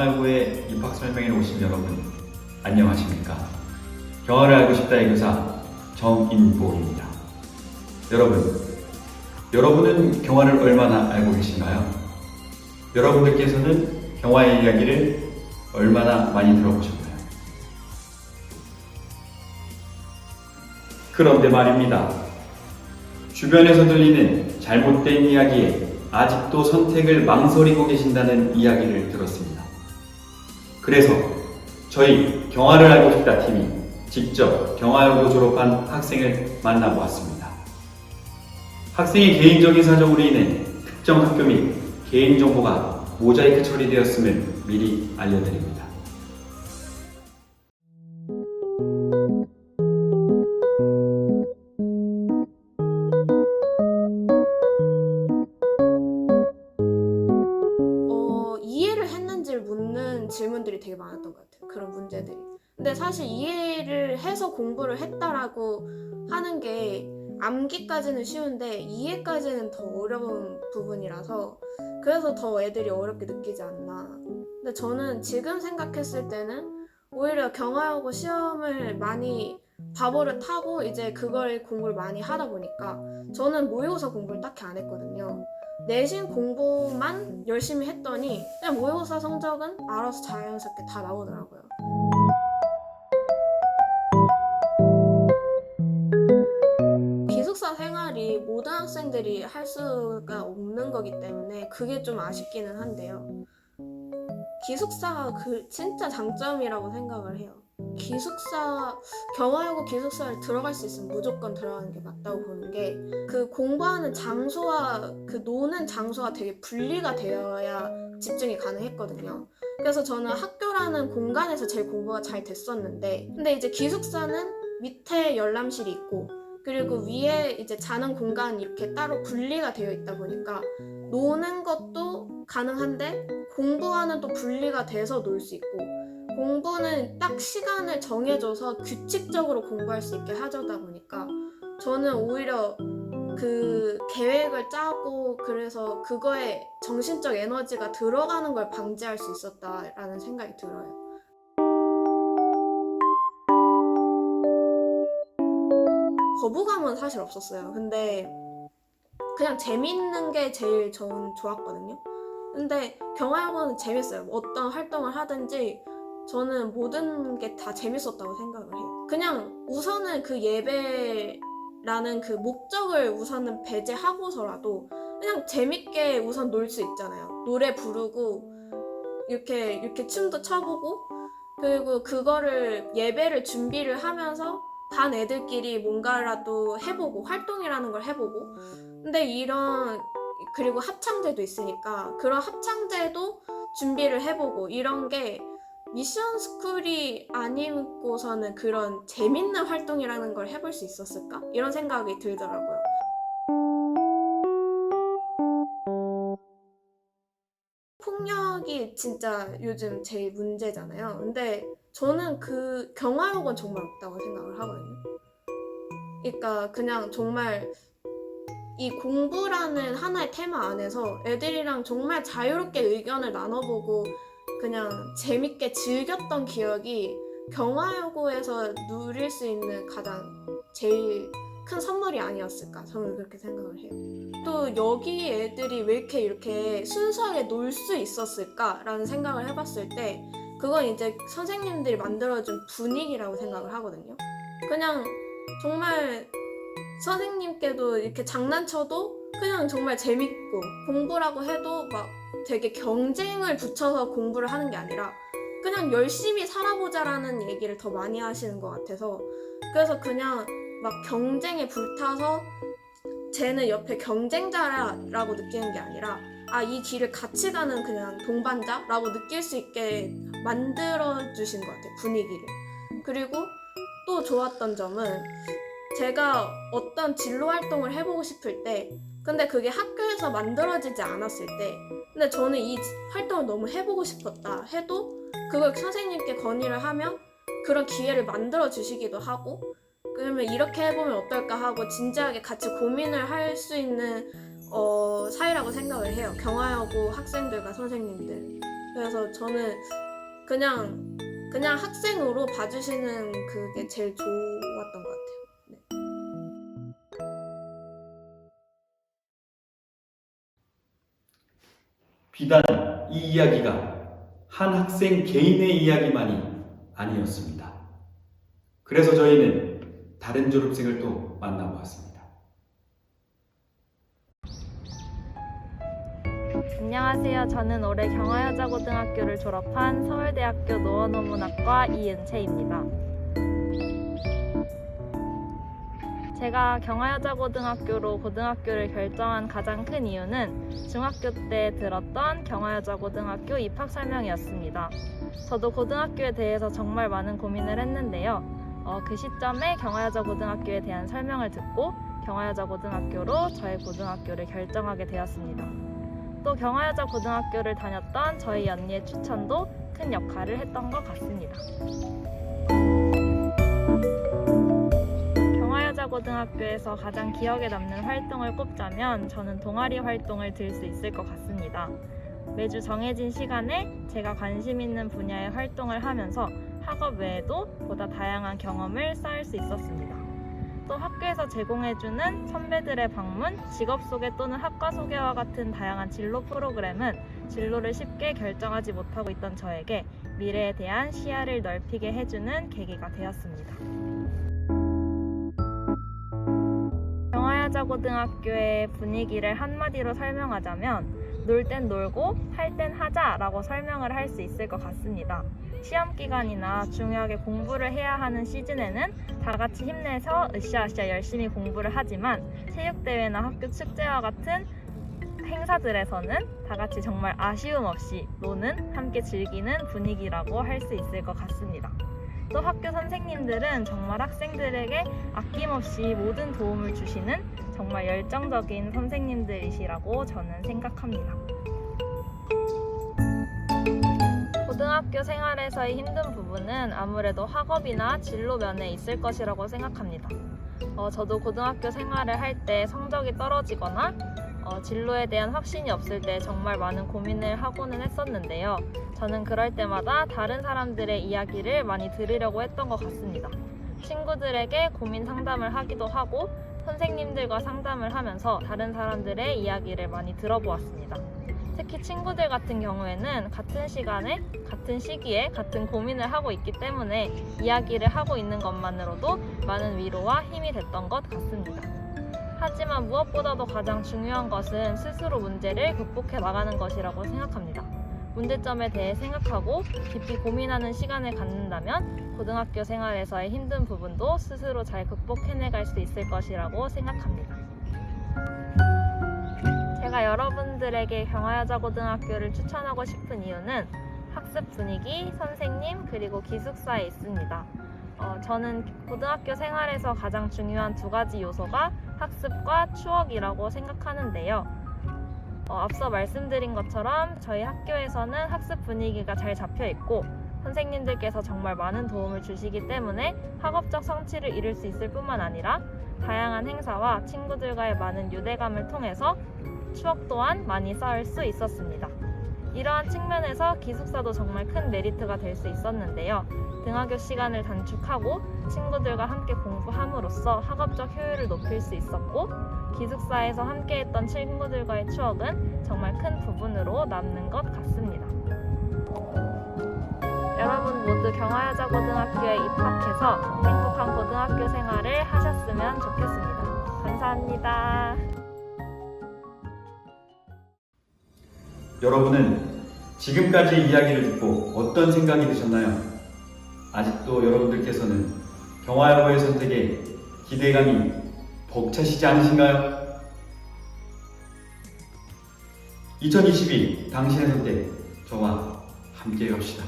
경화여고에 입학 설명회에 오신 여러분, 안녕하십니까? 경화를 알고 싶다의 교사 정인보입니다. 여러분은 경화를 얼마나 알고 계신가요? 여러분들께서는 경화의 이야기를 얼마나 많이 들어보셨나요? 그런데 말입니다. 주변에서 들리는 잘못된 이야기에 아직도 선택을 망설이고 계신다는 이야기를 들었습니다. 그래서 저희 경화를 알고 싶다 팀이 직접 경화여고 졸업한 학생을 만나보았습니다. 학생의 개인적인 사정으로 인해 특정 학교 및 개인정보가 모자이크 처리되었음을 미리 알려드립니다. 이해를 했는지를 묻는 질문들이 되게 많았던 것 같아요. 그런 문제들이. 근데 사실 이해를 해서 공부를 했다라고 하는 게 암기까지는 쉬운데 이해까지는 더 어려운 부분이라서 그래서 더 애들이 어렵게 느끼지 않나. 근데 저는 지금 생각했을 때는 오히려 경화여고 시험을 많이 바보를 타고 이제 그걸 공부를 많이 하다 보니까 저는 모의고사 공부를 딱히 안 했거든요. 내신 공부만 열심히 했더니 그냥 모의고사 성적은 알아서 자연스럽게 다 나오더라고요. 기숙사 생활이 모든 학생들이 할 수가 없는 거기 때문에 그게 좀 아쉽기는 한데요. 기숙사가 진짜 장점이라고 생각을 해요. 경화여고 기숙사를 들어갈 수 있으면 무조건 들어가는 게 맞다고 보는 게 그 공부하는 장소와 그 노는 장소가 되게 분리가 되어야 집중이 가능했거든요. 그래서 저는 학교라는 공간에서 제일 공부가 잘 됐었는데 근데 이제 기숙사는 밑에 열람실이 있고 그리고 위에 이제 자는 공간이 이렇게 따로 분리가 되어 있다 보니까 노는 것도 가능한데 공부와는 또 분리가 돼서 놀 수 있고 공부는 딱 시간을 정해줘서 규칙적으로 공부할 수 있게 하다 보니까 저는 오히려 그 계획을 짜고 그래서 그거에 정신적 에너지가 들어가는 걸 방지할 수 있었다라는 생각이 들어요. 거부감은 사실 없었어요. 근데 그냥 재밌는 게 제일 전 좋았거든요. 근데 경화여고는 재밌어요. 어떤 활동을 하든지 저는 모든 게 다 재밌었다고 생각을 해요. 그냥 우선은 그 예배라는 그 목적을 우선은 배제하고서라도 그냥 재밌게 우선 놀 수 있잖아요. 노래 부르고 이렇게 춤도 춰보고 그리고 그거를 예배를 준비를 하면서 반 애들끼리 뭔가라도 해보고 활동이라는 걸 해보고 근데 그리고 합창제도 있으니까 그런 합창제도 준비를 해보고 이런 게 미션 스쿨이 아니고서는 그런 재밌는 활동이라는 걸 해볼 수 있었을까? 이런 생각이 들더라고요. 폭력이 진짜 요즘 제일 문제잖아요. 근데 저는 그 경화여고는 정말 없다고 생각을 하거든요. 그러니까 그냥 정말 이 공부라는 하나의 테마 안에서 애들이랑 정말 자유롭게 의견을 나눠보고 그냥 재밌게 즐겼던 기억이 경화여고에서 누릴 수 있는 가장 제일 큰 선물이 아니었을까 저는 그렇게 생각을 해요. 또 여기 애들이 왜 이렇게 순수하게 놀 수 있었을까라는 생각을 해봤을 때 그건 이제 선생님들이 만들어준 분위기라고 생각을 하거든요. 그냥 정말 선생님께도 이렇게 장난쳐도 그냥 정말 재밌고 공부라고 해도 막 되게 경쟁을 붙여서 공부를 하는 게 아니라 그냥 열심히 살아보자라는 얘기를 더 많이 하시는 것 같아서 그래서 그냥 막 경쟁에 불타서 쟤는 옆에 경쟁자라고 느끼는 게 아니라 이 길을 같이 가는 그냥 동반자라고 느낄 수 있게 만들어주신 것 같아요, 분위기를. 그리고 또 좋았던 점은 제가 어떤 진로 활동을 해보고 싶을 때 근데 그게 학교에서 만들어지지 않았을 때 근데 저는 이 활동을 너무 해보고 싶었다 해도 그걸 선생님께 건의를 하면 그런 기회를 만들어 주시기도 하고 그러면 이렇게 해보면 어떨까 하고 진지하게 같이 고민을 할 수 있는 사이라고 생각을 해요. 경화여고 학생들과 선생님들. 그래서 저는 그냥 학생으로 봐주시는 그게 제일 좋았던 것 같아요. 네. 비단 이 이야기가 한 학생 개인의 이야기만이 아니었습니다. 그래서 저희는 다른 졸업생을 또 만나보았습니다. 안녕하세요. 저는 올해 경화여자고등학교를 졸업한 서울대학교 노원어문학과 이은채입니다. 제가 경화여자고등학교로 고등학교를 결정한 가장 큰 이유는 중학교 때 들었던 경화여자고등학교 입학 설명이었습니다. 저도 고등학교에 대해서 정말 많은 고민을 했는데요. 그 시점에 경화여자고등학교에 대한 설명을 듣고 경화여자고등학교로 저의 고등학교를 결정하게 되었습니다. 또 경화여자고등학교를 다녔던 저희 언니의 추천도 큰 역할을 했던 것 같습니다. 경화여자고등학교에서 가장 기억에 남는 활동을 꼽자면 저는 동아리 활동을 들 수 있을 것 같습니다. 매주 정해진 시간에 제가 관심 있는 분야의 활동을 하면서 학업 외에도 보다 다양한 경험을 쌓을 수 있었습니다. 또 학교에서 제공해주는 선배들의 방문, 직업 소개 또는 학과 소개와 같은 다양한 진로 프로그램은 진로를 쉽게 결정하지 못하고 있던 저에게 미래에 대한 시야를 넓히게 해주는 계기가 되었습니다. 경화여자고등학교의 분위기를 한마디로 설명하자면 놀 땐 놀고 할 땐 하자라고 설명을 할 수 있을 것 같습니다. 시험 기간이나 중요하게 공부를 해야 하는 시즌에는 다 같이 힘내서 으쌰으쌰 열심히 공부를 하지만 체육대회나 학교 축제와 같은 행사들에서는 다 같이 정말 아쉬움 없이 노는, 함께 즐기는 분위기라고 할 수 있을 것 같습니다. 또 학교 선생님들은 정말 학생들에게 아낌없이 모든 도움을 주시는 정말 열정적인 선생님들이시라고 저는 생각합니다. 고등학교 생활에서의 힘든 부분은 아무래도 학업이나 진로 면에 있을 것이라고 생각합니다. 저도 고등학교 생활을 할 때 성적이 떨어지거나 진로에 대한 확신이 없을 때 정말 많은 고민을 하고는 했었는데요. 저는 그럴 때마다 다른 사람들의 이야기를 많이 들으려고 했던 것 같습니다. 친구들에게 고민 상담을 하기도 하고 선생님들과 상담을 하면서 다른 사람들의 이야기를 많이 들어보았습니다. 특히 친구들 같은 경우에는 같은 시간에, 같은 시기에 같은 고민을 하고 있기 때문에 이야기를 하고 있는 것만으로도 많은 위로와 힘이 됐던 것 같습니다. 하지만 무엇보다도 가장 중요한 것은 스스로 문제를 극복해 나가는 것이라고 생각합니다. 문제점에 대해 생각하고 깊이 고민하는 시간을 갖는다면 고등학교 생활에서의 힘든 부분도 스스로 잘 극복해내갈 수 있을 것이라고 생각합니다. 제가 여러분들에게 경화여자고등학교를 추천하고 싶은 이유는 학습 분위기, 선생님, 그리고 기숙사에 있습니다. 저는 고등학교 생활에서 가장 중요한 두 가지 요소가 학습과 추억이라고 생각하는데요. 앞서 말씀드린 것처럼 저희 학교에서는 학습 분위기가 잘 잡혀 있고 선생님들께서 정말 많은 도움을 주시기 때문에 학업적 성취를 이룰 수 있을 뿐만 아니라 다양한 행사와 친구들과의 많은 유대감을 통해서 추억 또한 많이 쌓을 수 있었습니다. 이러한 측면에서 기숙사도 정말 큰 메리트가 될 수 있었는데요. 등하교 시간을 단축하고 친구들과 함께 공부함으로써 학업적 효율을 높일 수 있었고 기숙사에서 함께했던 친구들과의 추억은 정말 큰 부분으로 남는 것 같습니다. 여러분 모두 경화여자고등학교에 입학해서 행복한 고등학교 생활을 하셨으면 좋겠습니다. 감사합니다. 여러분은 지금까지 이야기를 듣고 어떤 생각이 드셨나요? 아직도 여러분들께서는 경화여고의 선택에 기대감이 벅차시지 않으신가요? 2022 당신의 선택, 저와 함께 갑시다.